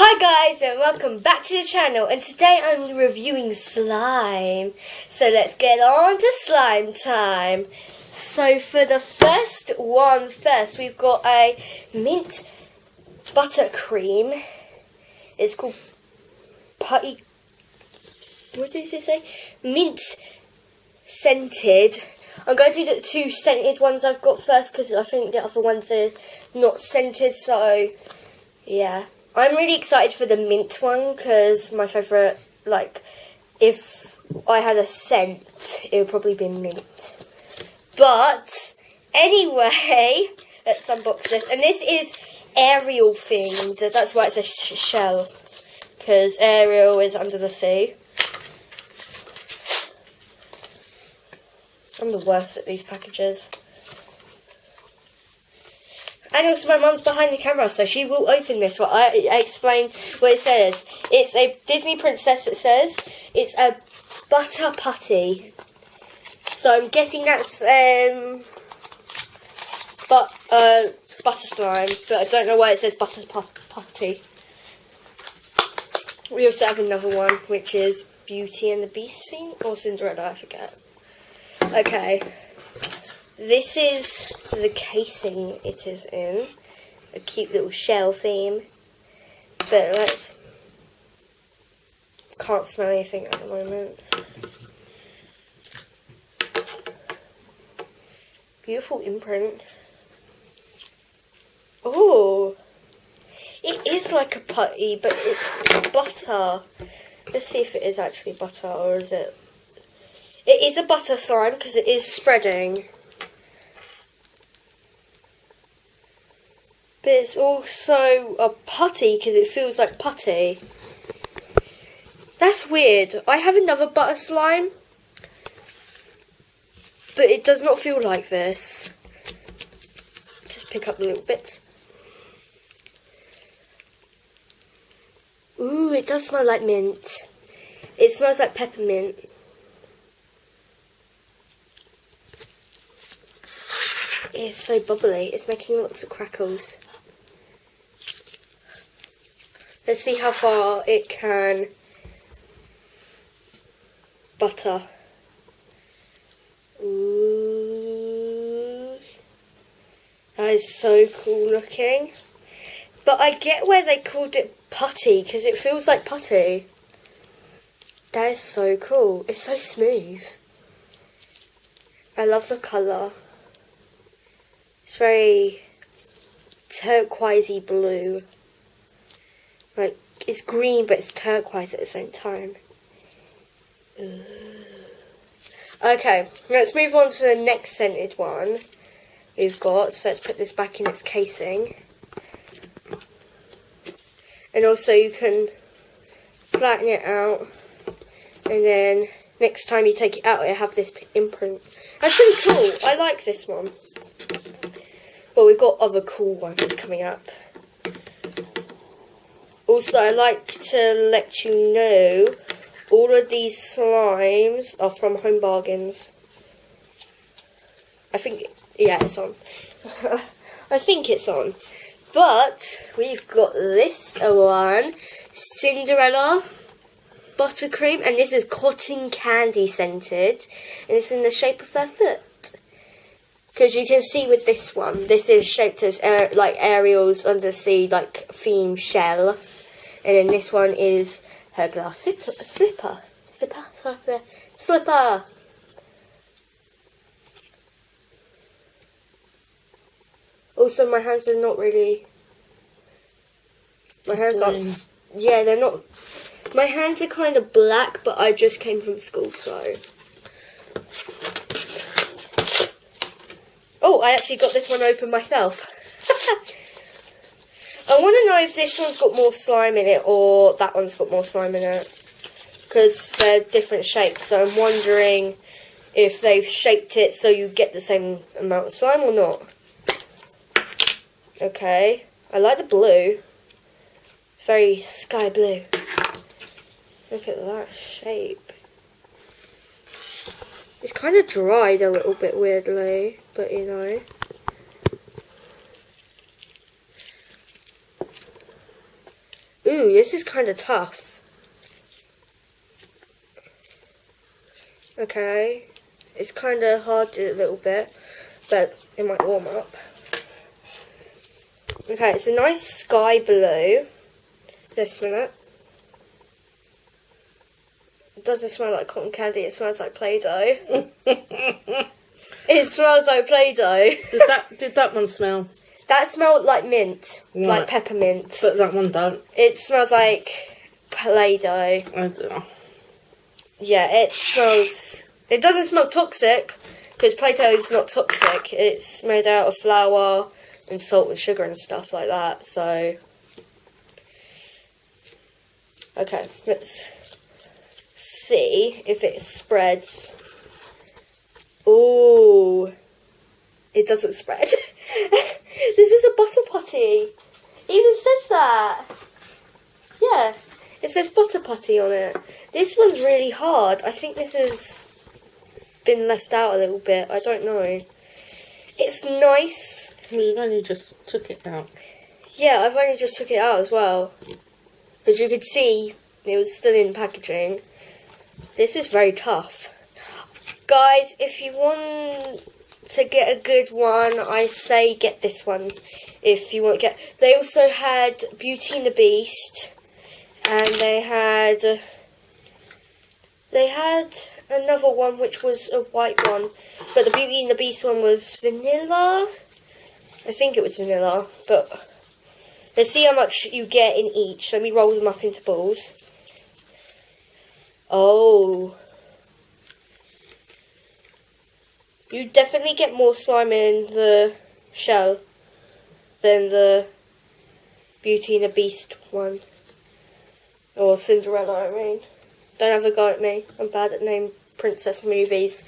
Hi guys and welcome back to the channel, and today I'm reviewing slime. So let's get on to slime time. So for the first, we've got a mint buttercream. It's called putty. What does it say? Mint scented. I'm going to do the two scented ones I've got first because I think the other ones are not scented. So yeah. I'm really excited for the mint one because my favourite, like, if I had a scent, it would probably be mint. But, anyway, let's unbox this. And this is Ariel themed. That's why it's a shell. Because Ariel is under the sea. I'm the worst at these packages. And also my mum's behind the camera, so she will open this while I explain what it says. It's a Disney princess, it says. It's a butter putty. So I'm guessing that's butter slime, but I don't know why it says butter putty. We also have another one, which is Beauty and the Beast theme, or Cinderella, I forget. Okay. This is the casing it is in. A cute little shell theme. But can't smell anything at the moment. Beautiful imprint. Oh! It is like a putty, but it's butter. Let's see if it is actually butter, or is it... It is a butter slime, because it is spreading. But it's also a putty because it feels like putty. That's weird. I have another butter slime, but it does not feel like this. Just pick up the little bits. Ooh, it does smell like mint. It smells like peppermint. It's so bubbly. It's making lots of crackles. Let's see how far it can butter. Ooh. That is so cool looking. But I get where they called it putty, because it feels like putty. That is so cool. It's so smooth. I love the colour. It's very turquoisey blue. Like, it's green, but it's turquoise at the same time. Ooh. Okay, let's move on to the next scented one we've got. So let's put this back in its casing. And also you can flatten it out. And then next time you take it out, it'll have this imprint. That's pretty cool. I like this one. But we've got other cool ones coming up. Also, I like to let you know, all of these slimes are from Home Bargains. I think, yeah, it's on. I think it's on. But, we've got this one, Cinderella buttercream, and this is cotton candy scented, and it's in the shape of her foot. Because you can see with this one, this is shaped as like Ariel's undersea like theme shell. And then this one is her glass slipper. Also, my hands are not really... My hands aren't... Yeah, they're not... My hands are kind of black, but I just came from school, so... Oh, I actually got this one open myself. I want to know if this one's got more slime in it or that one's got more slime in it. Because they're different shapes, so I'm wondering if they've shaped it so you get the same amount of slime or not. Okay, I like the blue. Very sky blue. Look at that shape. It's kind of dried a little bit weirdly, but you know. Ooh, this is kind of tough. Okay. It's kind of hard a little bit, but it might warm up. Okay, it's a nice sky blue. Let's smell it. It doesn't smell like cotton candy, it smells like Play-Doh. It smells like Play-Doh. Did that one smell? That smelled like mint, Right. like peppermint. But that one don't. It smells like Play-Doh. I don't know. Yeah, it smells... It doesn't smell toxic, because Play-Doh is not toxic. It's made out of flour and salt and sugar and stuff like that, so... Okay, let's see if it spreads. Ooh, it doesn't spread. This is a butter putty. It even says that. Yeah, it says butter putty on it. This one's really hard. I think this has been left out a little bit. I don't know. It's nice. Well, you've only just took it out. Yeah, I've only just took it out as well. Because you could see it was still in packaging. This is very tough. Guys, if you want to get a good one, I say get this one. If you want to get... They also had Beauty and the Beast. And they had another one which was a white one. But the Beauty and the Beast one was vanilla. I think it was vanilla. But let's see how much you get in each. Let me roll them up into balls. Oh. You definitely get more slime in the shell than the Beauty and the Beast one. Or Cinderella, I mean. Don't have a go at me. I'm bad at naming princess movies.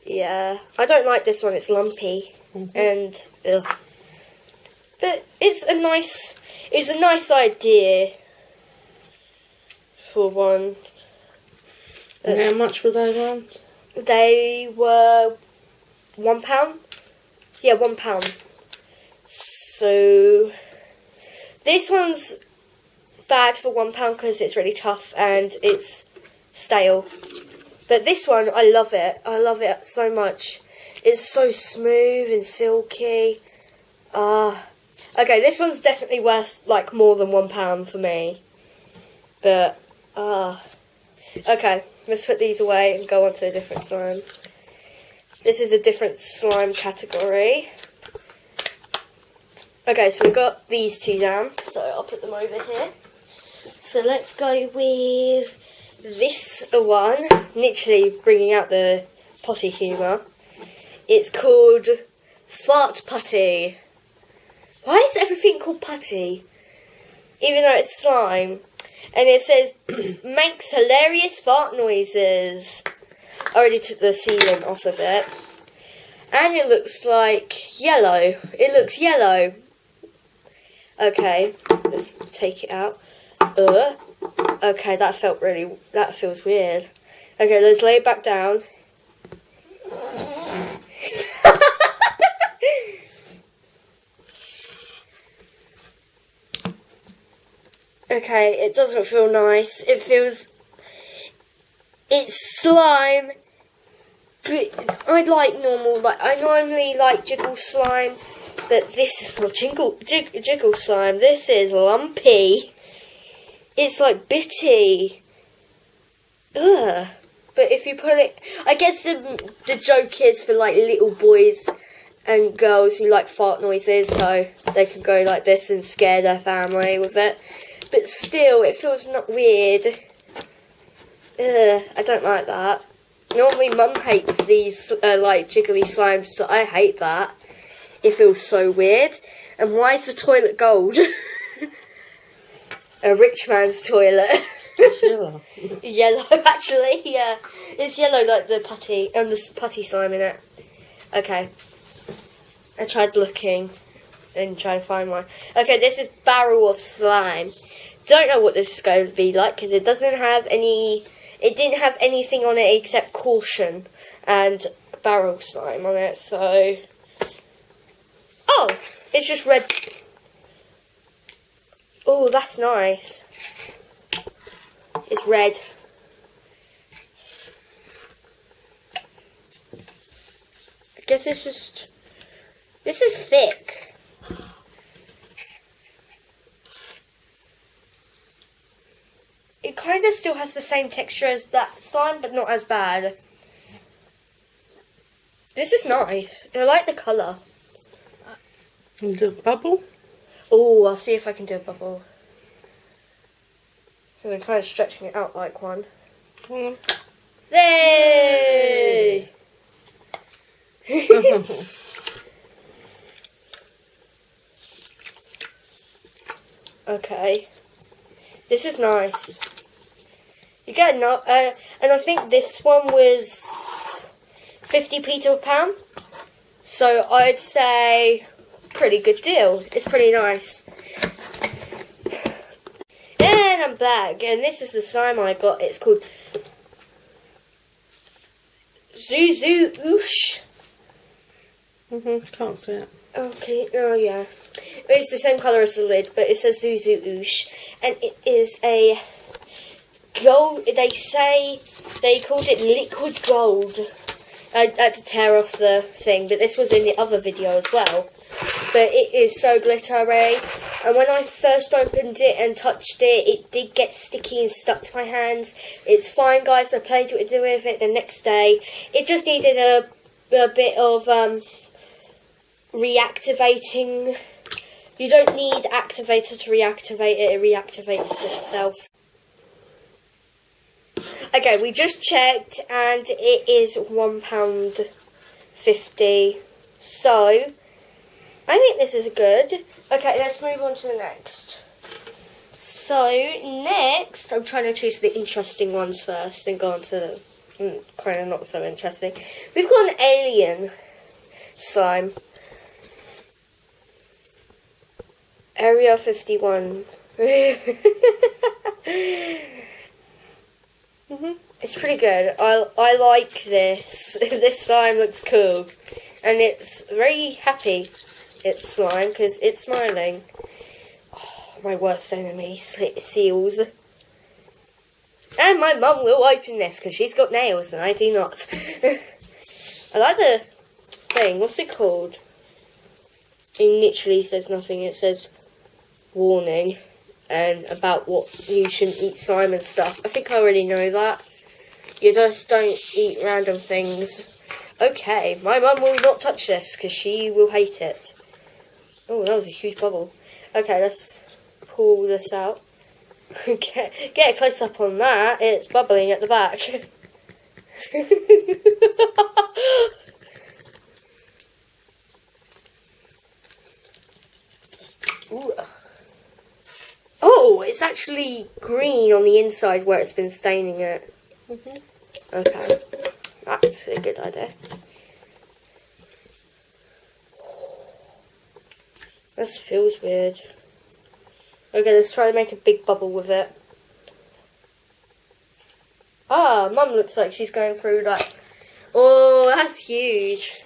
Yeah. I don't like this one. It's lumpy. And, ugh. But it's a nice idea for one. And how much were they on? They were £1. Yeah, £1. So this one's bad for £1 because it's really tough and it's stale. But this one, I love it. I love it so much. It's so smooth and silky. Okay, this one's definitely worth like more than £1 for me. But okay, let's put these away and go on to a different slime. This is a different slime category. Okay, so we've got these two down, so I'll put them over here. So let's go with this one, literally bringing out the potty humour. It's called Fart Putty. Why is everything called putty? Even though it's slime. And it says, makes hilarious fart noises. I already took the sealant off of it. And it looks like yellow. It looks yellow. Okay, let's take it out. Okay, that feels weird. Okay, let's lay it back down. Okay, it doesn't feel nice. It's slime. But I normally like jiggle slime, but this is not jiggle slime. This is lumpy. It's like bitty. Ugh. But if you put it, I guess the joke is for like little boys and girls who like fart noises, so they can go like this and scare their family with it. But still, it feels not weird. Ugh, I don't like that. Normally, Mum hates these like jiggly slimes, so I hate that. It feels so weird. And why is the toilet gold? A rich man's toilet. It's yellow. Yellow, actually, yeah. It's yellow like the putty, and the putty slime in it. Okay. I tried looking and trying to find one. Okay, this is Barrel of Slime. Don't know what this is going to be like because it doesn't have any. It didn't have anything on it except caution and barrel slime on it. So, oh, it's just red. Oh, that's nice. It's red. I guess it's just... This is thick. It kind of still has the same texture as that slime, but not as bad. This is nice. I like the colour. And do a bubble. Oh, I'll see if I can do a bubble. So I'm kind of stretching it out like one. Come Yay! on. Okay. This is nice. You get enough, and I think this one was 50p to a pound. So I'd say pretty good deal. It's pretty nice. And I'm back, and this is the slime I got. It's called Zuzu Oosh. Can't see it. Okay, oh yeah. It's the same colour as the lid, but it says Zuzu Oosh. And it is a gold, they say, they called it liquid gold. I had to tear off the thing, but this was in the other video as well. But it is so glittery. And when I first opened it and touched it, it did get sticky and stuck to my hands. It's fine, guys. I played with it the next day. It just needed a bit of reactivating. You don't need activator to reactivate it. It reactivates itself. Okay, we just checked and it is £1.50. So, I think this is good. Okay, let's move on to the next. So, next, I'm trying to choose the interesting ones first and go on to the kind of not so interesting. We've got an alien slime. Area 51. It's pretty good. I like this. This slime looks cool. And it's very happy, it's slime, because it's smiling. Oh, my worst enemy, seals. And my mum will open this, because she's got nails and I do not. I like the thing. What's it called? It literally says nothing. It says warning and about what you shouldn't eat slime and stuff. I think I already know that. You just don't eat random things. Okay, my mum will not touch this because she will hate it. Oh, that was a huge bubble. Okay, let's pull this out. Get a close up on that. It's bubbling at the back. Ooh. Oh, it's actually green on the inside where it's been staining it. Okay, that's a good idea. This feels weird. Okay, let's try to make a big bubble with it. Ah, Mum looks like she's going through that. Oh, that's huge.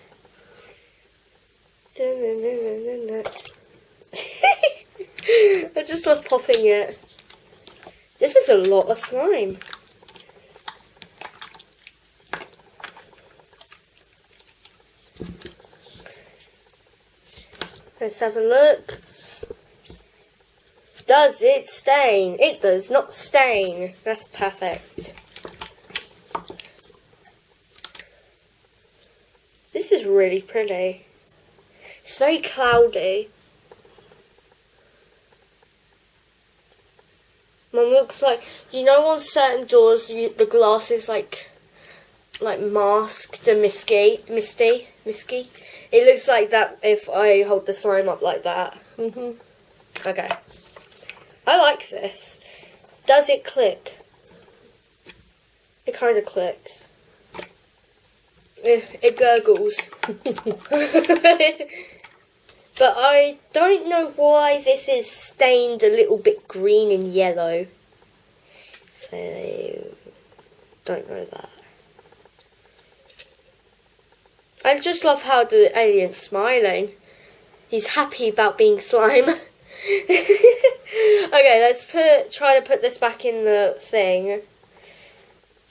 I just love popping it. This is a lot of slime. Let's have a look. Does it stain? It does not stain. That's perfect. This is really pretty. It's very cloudy. Mum looks like, you know, on certain doors the glass is like masked and misty. It looks like that if I hold the slime up like that. Okay. I like this. Does it click? It kind of clicks. It gurgles. But I don't know why this is stained a little bit green and yellow. So, don't know that. I just love how the alien's smiling. He's happy about being slime. Okay, let's try to put this back in the thing.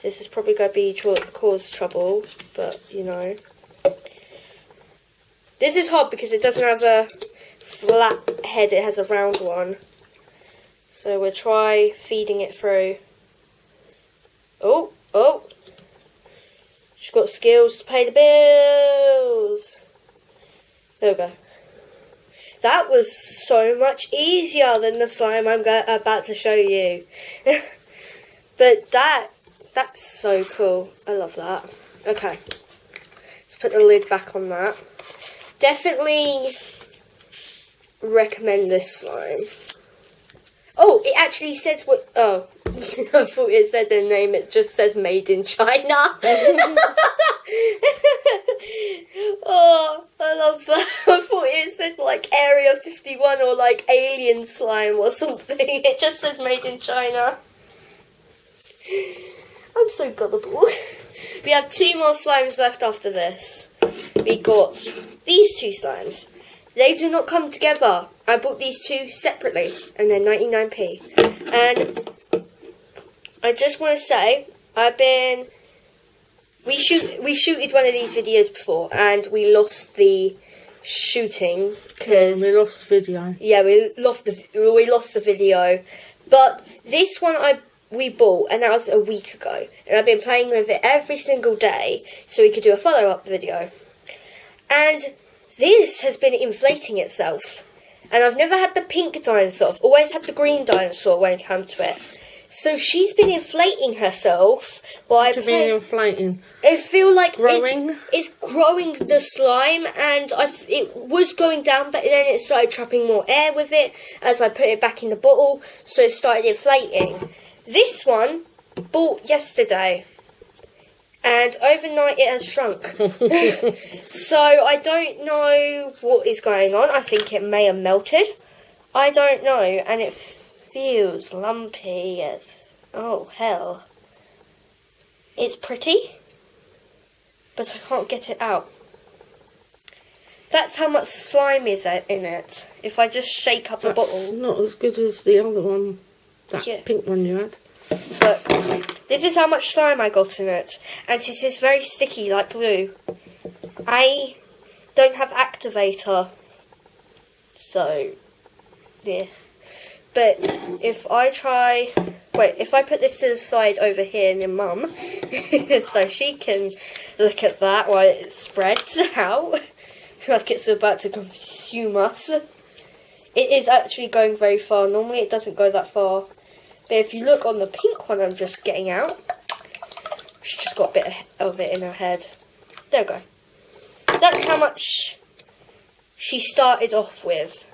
This is probably going to be cause trouble, but you know. This is hard because it doesn't have a flat head, it has a round one. So we'll try feeding it through. Oh, oh. She's got skills to pay the bills. There we go. That was so much easier than the slime I'm about to show you. But that's so cool. I love that. Okay. Let's put the lid back on that. Definitely recommend this slime. Oh, it actually says what... Oh, I thought it said the name. It just says made in China. Oh, I love that. I thought it said like Area 51 or like Alien Slime or something. It just says made in China. I'm so gullible. We have 2 more slimes left after this. We got these 2 slimes. They do not come together. I bought these 2 separately, and they're 99p. And I just want to say, we shooted one of these videos before, and we lost the shooting because we lost the video. Yeah, we lost the video. But this one we bought, and that was a week ago, and I've been playing with it every single day, so we could do a follow-up video. And this has been inflating itself. And I've never had the pink dinosaur. I've always had the green dinosaur when it comes to it. So she's been inflating herself by inflating. I feel like growing. It's growing the slime, and it was going down, but then it started trapping more air with it as I put it back in the bottle, so it started inflating. This one bought yesterday, and overnight it has shrunk. So I don't know what is going on. I think it may have melted. I don't know, and it feels lumpy as oh hell. It's pretty, but I can't get it out. That's how much slime is in it. If I just shake up the bottle. Not as good as the other one. That pink one you had. Look, this is how much slime I got in it. And it is very sticky like glue. I don't have activator. So, yeah. But if I put this to the side over here near Mum, so she can look at that while it spreads out, like it's about to consume us. It is actually going very far. Normally it doesn't go that far. But if you look on the pink one I'm just getting out, she's just got a bit of it in her head. There we go. That's how much she started off with.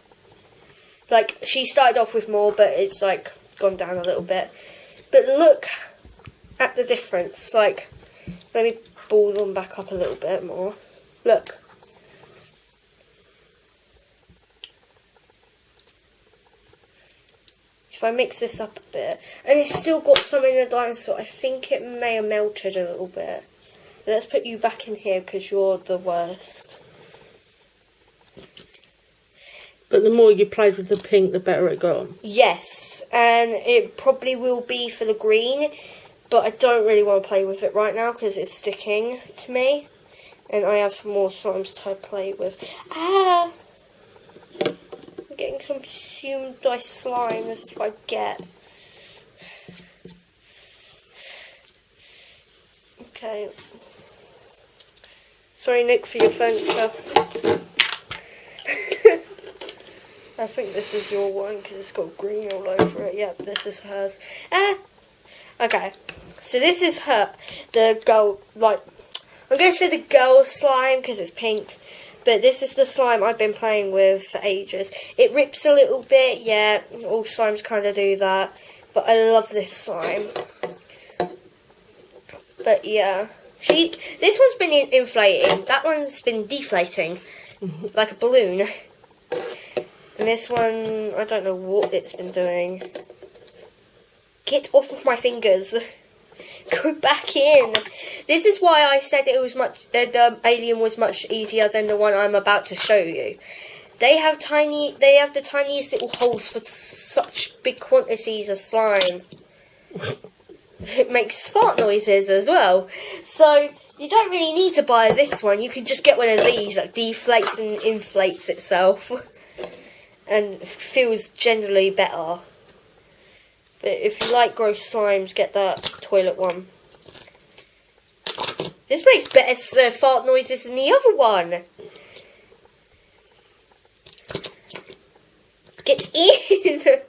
Like, she started off with more, but it's, like, gone down a little bit. But look at the difference. Like, let me ball them back up a little bit more. Look. If I mix this up a bit, and it's still got some in the dinosaur, I think it may have melted a little bit. But let's put you back in here because you're the worst. But the more you played with the pink, the better it got. Yes, and it probably will be for the green, but I don't really want to play with it right now because it's sticking to me, and I have more slimes to play with. Ah! I'm getting consumed by slime, this is what I get. Okay. Sorry, Nick, for your furniture. I think this is your one because it's got green all over it. Yep, this is hers. Ah! Okay, so this is the girl, like, I'm going to say the girl slime because it's pink. But this is the slime I've been playing with for ages. It rips a little bit, yeah, all slimes kind of do that. But I love this slime. But yeah, this one's been inflating. That one's been deflating, like a balloon. And this one, I don't know what it's been doing. Get off of my fingers. Go back in. This is why I said it was the alien was much easier than the one I'm about to show you. They have the tiniest little holes for such big quantities of slime. It makes fart noises as well. So you don't really need to buy this one. You can just get one of these that deflates and inflates itself. And feels generally better. But if you like gross slimes, get that toilet one. This makes better fart noises than the other one. Get in!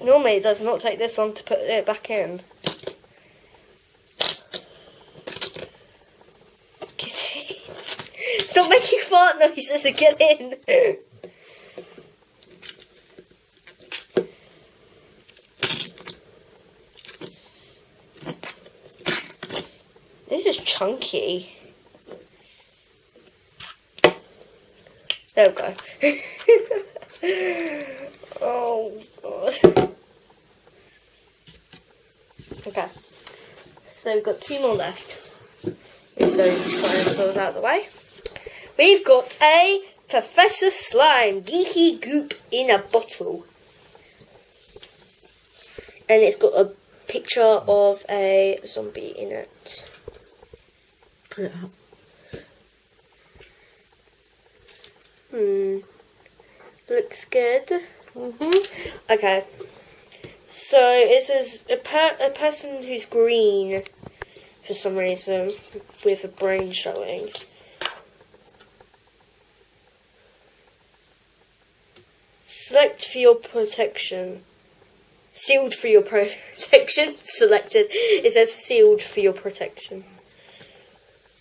Normally it does not take this long to put it back in. Get in. Stop making fart noises and get in. This is chunky. There we go. Oh god. Okay. So we've got 2 more left. With those dinosaurs out of the way. We've got a Professor Slime Geeky Goop in a bottle. And it's got a picture of a zombie in it. Put it up. Looks good. Okay. So it says a person who's green for some reason with a brain showing. Select for your protection. Sealed for your protection. Selected. It says sealed for your protection.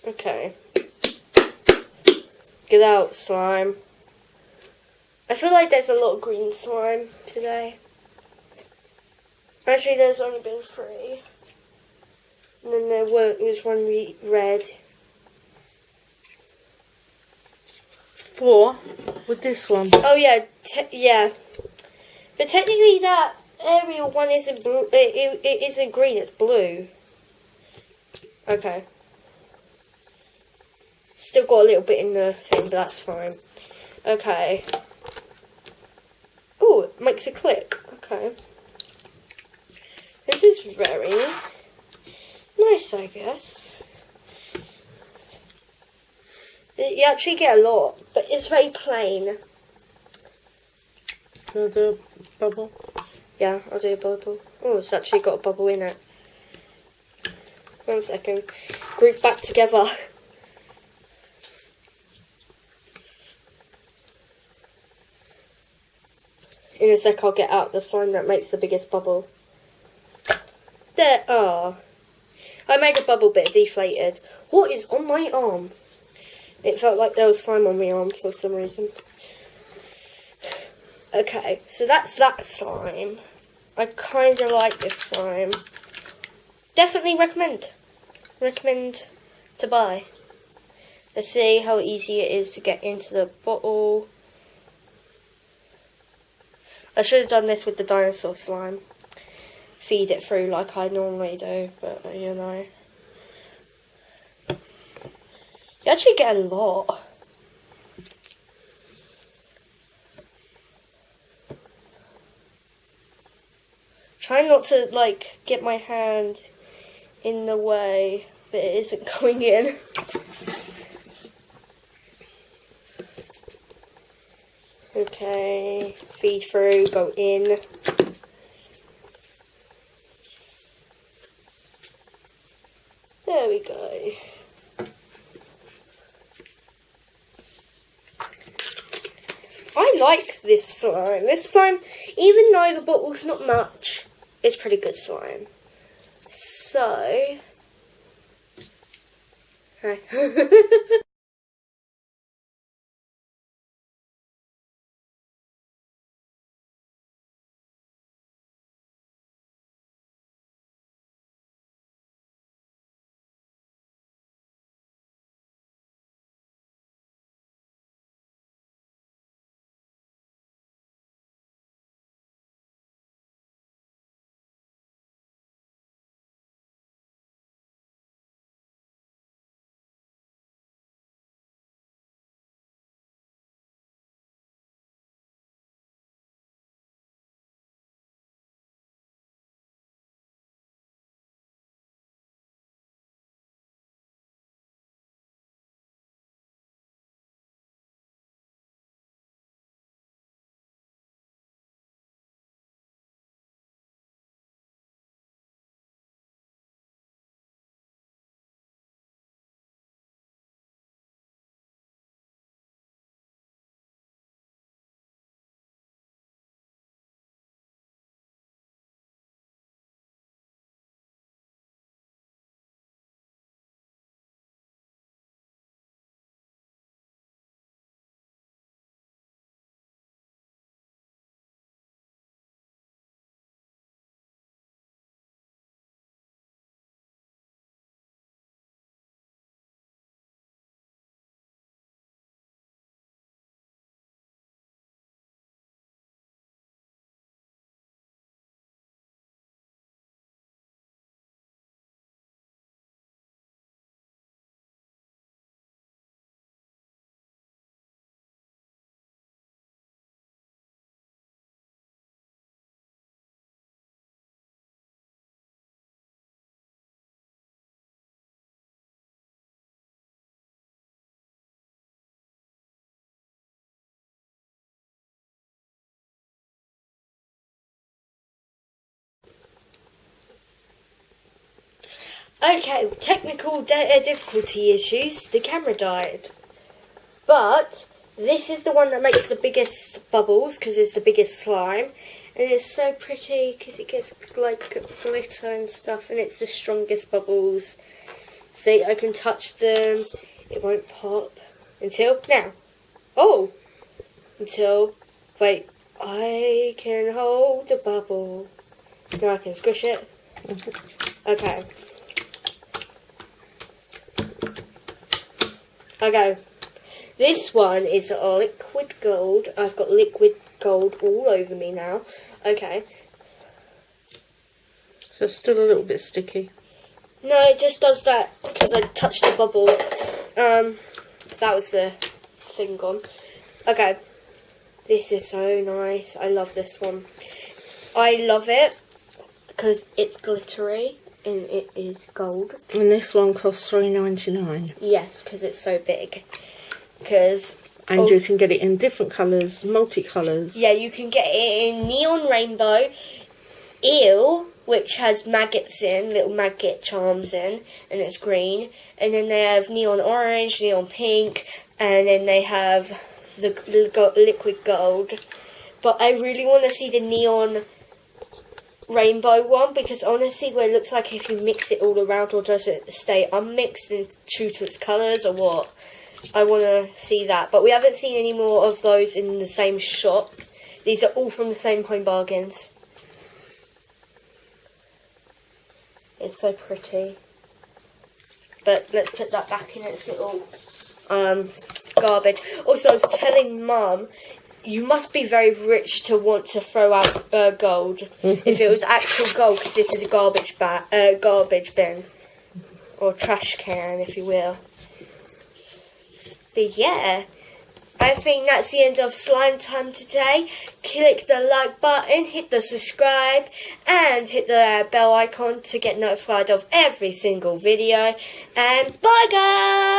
Okay. Get out, slime. I feel like there's a lot of green slime today. Actually, there's only been 3. And then there was one red. 4 with this one. Oh yeah, yeah. But technically that aerial one isn't blue. It isn't green. It's blue. Okay. Still got a little bit in the thing, but that's fine. Okay. Oh, it makes a click. Okay. This is very nice, I guess. You actually get a lot, but it's very plain. Can I do a bubble? Yeah, I'll do a bubble. Oh, it's actually got a bubble in it. 1 second. Group back together. In a sec, I'll get out the slime that makes the biggest bubble. There. Ah. I made a bubble bit deflated. What is on my arm? It felt like there was slime on my arm for some reason. Okay, so that's that slime. I kind of like this slime. Definitely recommend. Recommend to buy. Let's see how easy it is to get into the bottle. I should have done this with the dinosaur slime. Feed it through like I normally do, but you know. You actually get a lot. Try not to, like, get my hand in the way, but it isn't going in. Okay, feed through, go in. There we go. I like this slime. This slime, even though the bottle's not much, it's pretty good slime. So... Okay, technical difficulty issues. The camera died. But this is the one that makes the biggest bubbles because it's the biggest slime. And it's so pretty because it gets like glitter and stuff, and it's the strongest bubbles. See, I can touch them. It won't pop until now. Oh! Until, wait, I can hold the bubble. Now I can squish it. Okay. Okay. This one is liquid gold. I've got liquid gold all over me now. Okay. So still a little bit sticky. No, it just does that because I touched the bubble. That was the thing gone. Okay. This is so nice. I love this one. I love it because it's glittery and it is gold. And this one costs $3.99. Yes, because it's so big. And you can get it in different colours, multicolours. Yeah, you can get it in neon rainbow, eel, which has maggots in, little maggot charms in, and it's green. And then they have neon orange, neon pink, and then they have the liquid gold. But I really want to see the neon rainbow one because honestly, where it looks like if you mix it all around, or does it stay unmixed and true to its colours, or what? I want to see that. But we haven't seen any more of those in the same shop. These are all from the same Home Bargains. It's so pretty. But let's put that back in its little garbage. Also, I was telling Mum, you must be very rich to want to throw out gold. If it was actual gold, because this is a garbage bin. Or trash can, if you will. But yeah, I think that's the end of Slime Time today. Click the like button, hit the subscribe, and hit the bell icon to get notified of every single video. And bye guys!